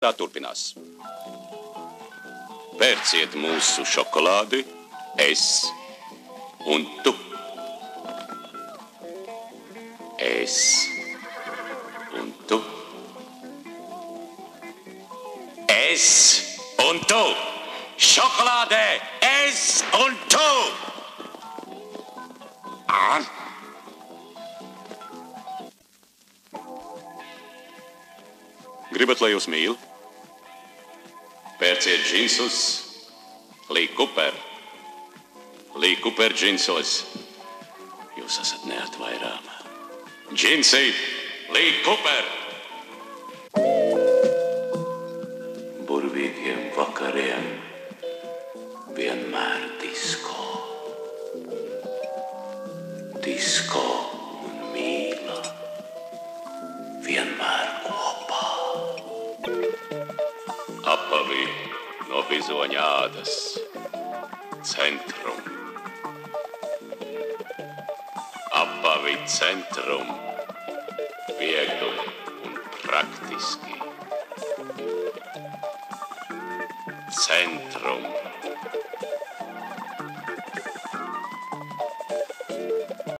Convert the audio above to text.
Tā turpinās. Pērciet mūsu šokolādi, es un tu. Es un tu. Es un tu. Šokolādē, es un tu. Gribat, lai jūs mīl? Pērciet džinsus, Lee Cooper. Lee Cooper džinsos. Jūs esat neatvairāma. Džinsi, Lee Cooper. Burvīgiem vakariem vienmēr disko. Disko un mīla vienmēr kopā. Apavi no bizoņa ādas, centrum. Apavi centrum, viegli un praktiski. Centrum.